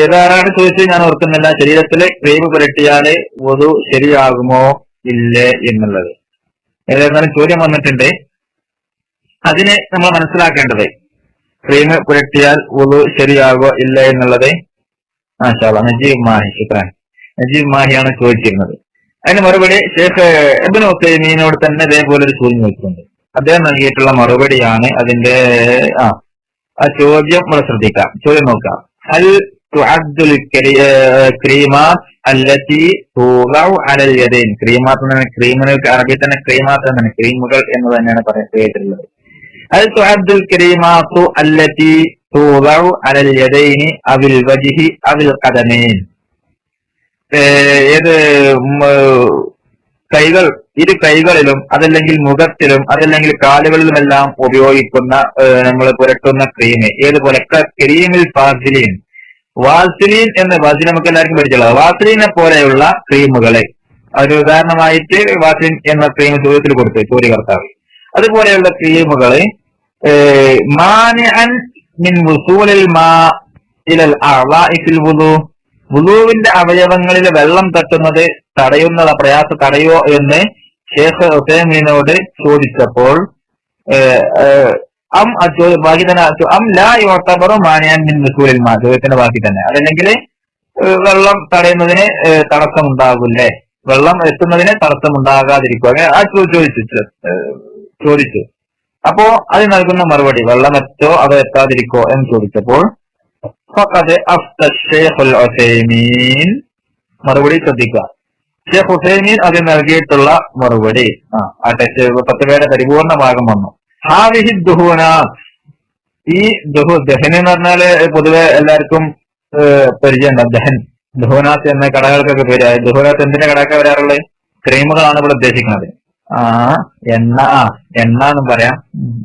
ഏതാരാണ് ചോദിച്ചത് ഞാൻ ഓർക്കുന്നില്ല. ശരീരത്തില് ക്രീം പുരട്ടിയാല് വുളു ശരിയാകുമോ ഇല്ലേ എന്നുള്ളത്. ഏതായിരുന്നാലും ചോദ്യം വന്നിട്ടുണ്ട്. അതിന് നമ്മൾ മനസ്സിലാക്കേണ്ടത് ക്രീം പുരട്ടിയാൽ വുളു ശരിയാകോ ഇല്ല എന്നുള്ളത്. മാഷാ അല്ലാഹ്, നജീബ് മാഹി, ശുക്രാൻ. നജീബ് മാഹിയാണ് ചോദിച്ചിരുന്നത്. അതിന് മറുപടി ഷേഖ് ഇബ്നു ഉസൈമീനോട് തന്നെ ഇതേപോലെ ഒരു ചോദ്യം ചോദിച്ചിട്ടുണ്ട്. അദ്ദേഹം നൽകിയിട്ടുള്ള മറുപടിയാണ് അതിന്റെ ആ ചോദ്യം നമ്മൾ ശ്രദ്ധിക്കാം. ചോദ്യം നോക്കാം. ഹൽ തുഅദ്ദുൽ ക്രീമാത്ത് അല്ലതി തൂളഉ അലൽ യദൈൻ. ക്രീമാത്ത് എന്ന ക്രീമുകൾക്ക് അറബി തന്നെ ക്രീമാത്ത് എന്നാണ്, ക്രീമുകൾ എന്ന് തന്നെയാണ് കേട്ടിട്ടുള്ളത്. ഹൽ തുഅദ്ദുൽ ക്രീമാത്തു അല്ലതി തൂളഉ അലൽ യദൈനി അവിൽ വജ്ഹി അവിൽ ഖദമൈൻ. ഏത് കൈകൾ, ഇരു കൈകളിലും അതല്ലെങ്കിൽ മുഖത്തിലും അതല്ലെങ്കിൽ കാലുകളിലുമെല്ലാം ഉപയോഗിക്കുന്ന നമ്മൾ പുരട്ടുന്ന ക്രീം ഏതുപോലെ? ക്രീമിൽ വാസ്ലിൻ എന്ന വാസ്ലിൻ നമുക്ക് എല്ലാവർക്കും പഠിച്ചുള്ളത്. വാസ്ലിനെ പോലെയുള്ള ക്രീമുകളെ ഒരു ഉദാഹരണമായിട്ട് വാസ്ലിൻ എന്ന ക്രീം ചോദ്യത്തിൽ കൊടുത്തു ചോദ്യകർത്താവ്. അതുപോലെയുള്ള ക്രീമുകളെ മാനിഅൻ മിൻ വുസൂലിൽ മാ ഇലൽ അഅ്ളാഇ ഫിൽ വുളു, വുളുവിന്റെ അവയവങ്ങളിൽ വെള്ളം തട്ടുന്നത് പ്രയാസം തടയോ എന്ന് ഷേഖ് ഉസൈമീനോട് ചോദിച്ചപ്പോൾ ബാക്കി തന്നെ അം ലാ യുഅ്തബറു മാനിഅൻ മിൻ വുസൂലിൽ മാ, ചോദ്യത്തിന്റെ ബാക്കി തന്നെ. അതല്ലെങ്കിൽ വെള്ളം തടയുന്നതിന് തടസ്സമുണ്ടാകില്ലേ, വെള്ളം എത്തുന്നതിന് തടസ്സമുണ്ടാകാതിരിക്കും, അങ്ങനെ ആ ചോദിച്ചു. അപ്പോ അത് നൽകുന്ന മറുപടി വെള്ളം എത്തോ അതോ എത്താതിരിക്കോ എന്ന് ചോദിച്ചപ്പോൾ മറുപടി ശ്രദ്ധിക്കുക. ഷേഖ് ഹുസൈമീൻ അത് നൽകിയിട്ടുള്ള മറുപടി ഫത്വയുടെ പരിപൂർണ ഭാഗം വന്നു. ഹാദിഹി ദുഹൂനാത്ത്, ഈ ദഹൻ എന്ന് പറഞ്ഞാല് പൊതുവെ എല്ലാവർക്കും പരിചയമുണ്ടാവും. ദഹൂനാത്ത് എന്ന കടകൾക്കൊക്കെ പേര്. ദഹൂനാത്ത് എന്തിന്റെ കടയൊക്കെ വരാറുള്ളത്? ക്രീമുകളാണ് ഇവിടെ ഉദ്ദേശിക്കുന്നത്. എണ്ണ എന്നും പറയാം,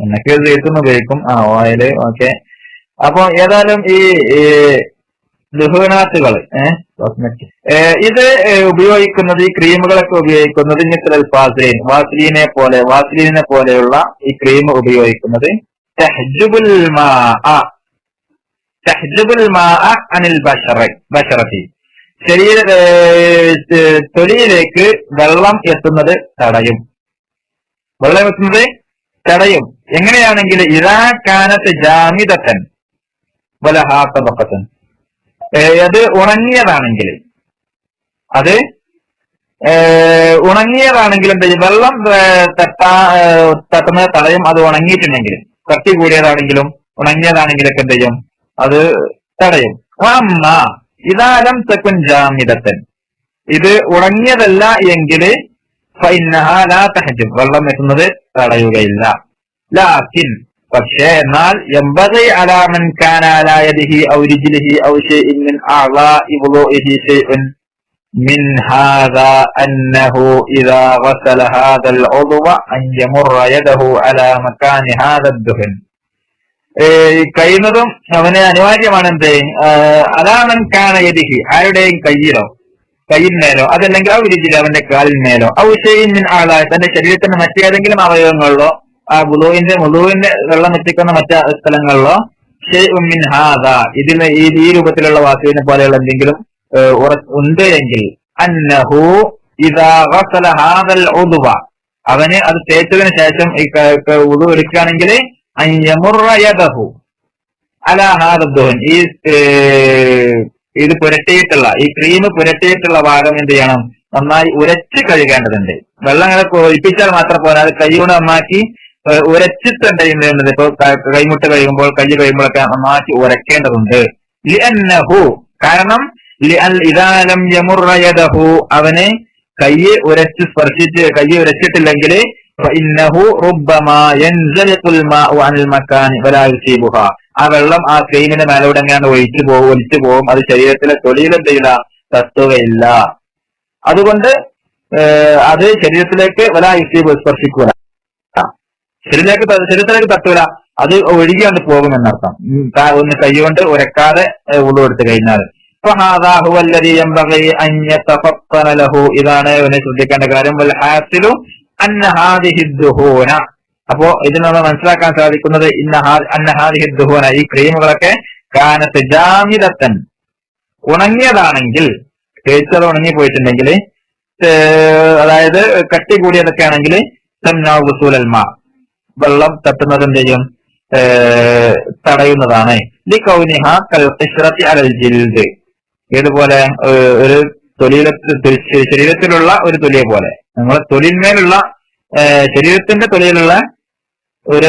എണ്ണയ്ക്ക് ജെയ്ത്തുന്ന് ഉപയോഗിക്കും, ഓയില്, ഓക്കെ. അപ്പൊ ഏതായാലും ഈ ദുഹൂനാത്തുകൾ ഇത് ഉപയോഗിക്കുന്നത്, ഈ ക്രീമുകളൊക്കെ ഉപയോഗിക്കുന്നത് വാസ്ലീനെ പോലെയുള്ള ഈ ക്രീം ഉപയോഗിക്കുന്നത് തഹ്ജുബുൽ മാഅ അനിൽ ബശറതി, തൊലിയിലേക്ക് വെള്ളം എത്തുന്നത് തടയും. എങ്ങനെയാണെങ്കിൽ ഇദാ കാനത്ത് ജാമിദതൻ വലഹാ തബഖതൻ, അത് ഉണങ്ങിയതാണെങ്കിൽ എന്ത് ചെയ്യും? വെള്ളം തട്ടുന്നത് തടയും. അത് ഉണങ്ങിയിട്ടുണ്ടെങ്കിലും, കട്ടി കൂടിയതാണെങ്കിലും ഉണങ്ങിയതാണെങ്കിലൊക്കെ എന്ത് ചെയ്യും? അത് തടയും. ഇതാലം തെക്കുൻ ജാമിദത്തൻ, ഇത് ഉണങ്ങിയതല്ല എങ്കിൽ വെള്ളം എത്തുന്നത് തടയുകയില്ല. ലാക്കിൻ, പക്ഷേ എന്നാൽ യംബഗി അലാ മൻ കാന അലാ യദിഹി ഔ റിജ്ലിഹി ഔ ശൈഇൻ മിൻ അഅ്ളാഇ വുളൂഇഹി ശൈഉൻ മിൻ ഹാദാ അന്നഹു ഇദാ ഗസല ഹാദൽ ഉദ്വ അൻ യമുറ യദഹു അലാ മകാനി ഹാദ ദുഹൻ. കഴിയുന്നതും അവന് അനിവാര്യമാണ് എന്ത്? അലാ മൻ കാന യദിഹി, ആരുടെയും കയ്യിന്മേലോ അതല്ലെങ്കിൽ ഔ റിജ്ലി, അവന്റെ കാലിന്മേലോ, ഔ ശൈഇൻ മിൻ അഅ്ളാഇ, തന്റെ ശരീരത്തിന്റെ മറ്റേതെങ്കിലും അവയവങ്ങളിലോ, ആ വുളൂവിന്റെ വെള്ളം എത്തിക്കുന്ന മറ്റു സ്ഥലങ്ങളിലോ, ശൈഉൻ മിൻ ഹാദാ, ഇതിന് ഈ രൂപത്തിലുള്ള വാക്കുവിനെ പോലെയുള്ള എന്തെങ്കിലും ഉണ്ട് എങ്കിൽ, അന്നഹു ഇദാ ഗസല ഹാദൽ ഉദ്വ, അവന് അത് തേച്ചതിന് ശേഷം ഈ വുളു എടുക്കുകയാണെങ്കിൽ അൻ യമുറ യദഹു അലാ ഹാദ ദുഹൻ, ഇത് പുരട്ടിയിട്ടുള്ള ഈ ക്രീം പുരട്ടിയിട്ടുള്ള ഭാഗം എന്ത് ചെയ്യണം? നന്നായി ഉരച്ച് കഴുകേണ്ടതുണ്ട്. വെള്ളം അങ്ങനെ ഒഴിപ്പിച്ചാൽ മാത്രം പോരാ, അത് കൈ കൊണ്ട് നന്നാക്കി ഉരച്ചിട്ട് എന്ത് ചെയ്യുന്നത്? ഇപ്പൊ കൈമുട്ട് കഴിയുമ്പോഴൊക്കെ നന്നാക്കി ഉരക്കേണ്ടതുണ്ട്. ലിഅന്നഹു, കാരണം ഇദാ ലം യമുറ യദഹു, അവന് കൈ ഉരച്ചിട്ടില്ലെങ്കിൽ ഫഇന്നഹു റുബ്ബമാ യൻസലിഖുൽ മാഉ അനിൽ മകാനി വലാ യുസീബുഹാ, ആ വെള്ളം ആ ക്രീമിന്റെ മേലോടെ എങ്ങനെയാണ് ഒലിച്ചു പോകും, അത് ശരീരത്തിലെ തൊലിയിൽ എന്ത് ചെയ്യില്ല? തട്ടുകയില്ല. അതുകൊണ്ട് അത് ശരീരത്തിലേക്ക് വലാ യുസീബു, സ്പർശിക്കൂല, ശരീരത്തിലേക്ക് തട്ടൂല, അത് ഒഴുകിയാണ്ട് പോകുമെന്നർത്ഥം. ഒന്ന് കൈകൊണ്ട് ഉരക്കാതെ വുളു എടുത്തു കഴിഞ്ഞാൽ. ഇതാണ് ഇവനെ ശ്രദ്ധിക്കേണ്ട കാര്യം. അപ്പോ ഇതിൽ നമ്മൾ മനസ്സിലാക്കാൻ സാധിക്കുന്നത് ഈ ക്രീമുകളൊക്കെ കാനത്ത് ജാമിദത്തൻ ഉണങ്ങിയതാണെങ്കിൽ, തേച്ചത് ഉണങ്ങി പോയിട്ടുണ്ടെങ്കിൽ, അതായത് കട്ടി കൂടിയതൊക്കെ ആണെങ്കിൽ വസൂലൽമ വെള്ളം തട്ടുന്നത് എന്ത് ചെയ്യും, തടയുന്നതാണ്. ലികൗനിഹ കൽഖിശ്റതി അലൽ ജിൽദ്, ഇതുപോലെ ഒരു തൊലിയിലെ ശരീരത്തിലുള്ള ഒരു തൊലിയെ പോലെ, നമ്മളെ തൊലിന്മേലുള്ള ശരീരത്തിന്റെ തൊലിയിലുള്ള ഒരു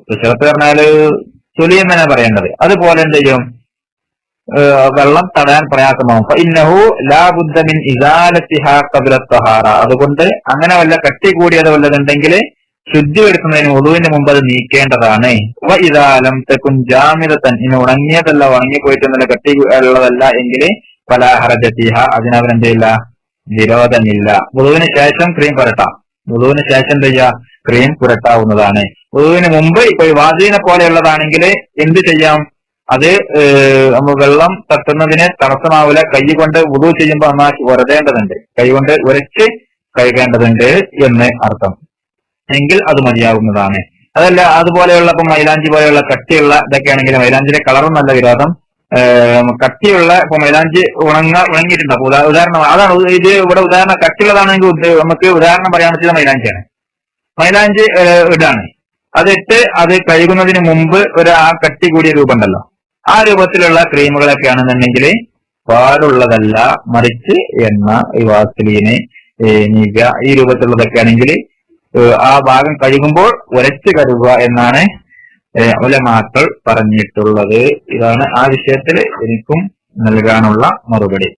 തിഷറത്ത് പറഞ്ഞാല് തൊലി എന്നാണ് പറയേണ്ടത്. അതുപോലെ എന്ത് ചെയ്യും, വെള്ളം തടയാൻ പ്രയാസമാവും. ഇന്നഹു ലാ ബുദ്ദ മിൻ ഇസാലത്തിഹാ ഖബ്ല ത്വഹാറ, അതുകൊണ്ട് അങ്ങനെ വല്ല കട്ടി കൂടിയത് വല്ലതുണ്ടെങ്കിൽ ശുദ്ധി വരുത്തുന്നതിന് വുളുവിന് മുമ്പ് അത് നീക്കേണ്ടതാണ്. വ ഇദാ ലം തകുൻ ജാമിദതൻ, ഇനി ഉണങ്ങിയതല്ല, ഉണങ്ങിപ്പോയിട്ടൊന്നല്ല, കട്ടി ഉള്ളതല്ല എങ്കിൽ ഫലാ ഹറജ ഫീഹാ, അതിനവരെന്തില്ല, വിരോധമില്ല. വുളുവിന് ശേഷം ക്രീം പുരട്ടാം. വുളുവിന് ശേഷം എന്ത് ചെയ്യുക, ക്രീം പുരട്ടാവുന്നതാണ്. വുളുവിന് മുമ്പ് ഇപ്പൊ വാസീനെ പോലെയുള്ളതാണെങ്കിൽ എന്ത് ചെയ്യാം, അത് വെള്ളം തട്ടുന്നതിന് തടസ്സമാവില്ല. കൈ കൊണ്ട് വുളു ചെയ്യുമ്പോൾ നന്നാക്കി ഉരതേണ്ടതുണ്ട്, കൈ കൊണ്ട് ഉരച്ച് കഴുകേണ്ടതുണ്ട് എന്ന് അർത്ഥം. എങ്കിൽ അത് മതിയാവുന്നതാണ്. അതല്ല അതുപോലെയുള്ള ഇപ്പം മൈലാഞ്ചി പോലെയുള്ള കട്ടിയുള്ള ഇതൊക്കെ ആണെങ്കിൽ, മൈലാഞ്ചിന്റെ കളറും നല്ല വിരോധം. കട്ടിയുള്ള ഇപ്പൊ മൈലാഞ്ചി ഉണങ്ങിയിട്ടുണ്ട്. അപ്പൊ ഉദാഹരണം അതാണ് ഇത് ഇവിടെ ഉദാഹരണം. കട്ടിയുള്ളതാണെങ്കിൽ നമുക്ക് ഉദാഹരണം പറയാൻ പറ്റുന്ന മൈലാഞ്ചിയാണ്. മൈലാഞ്ചി ഇടാണ്, അതിട്ട് അത് കഴുകുന്നതിന് മുമ്പ് ആ കട്ടി കൂടിയ രൂപം ഉണ്ടല്ലോ, ആ രൂപത്തിലുള്ള ക്രീമുകളൊക്കെ ആണെന്നുണ്ടെങ്കിൽ പാടുള്ളതല്ല, മറിച്ച് എണ്ണ, വാസലീന്, നിവ്യ, ഈ രൂപത്തിലുള്ളതൊക്കെ ആണെങ്കിൽ ആ ഭാഗം കഴുകുമ്പോൾ ഉരച്ച് കഴുകുക എന്നാണ് ഉലമാക്കൾ പറഞ്ഞിട്ടുള്ളത്. ഇതാണ് ആ വിഷയത്തിൽ എനിക്കും നൽകാനുള്ള മറുപടി.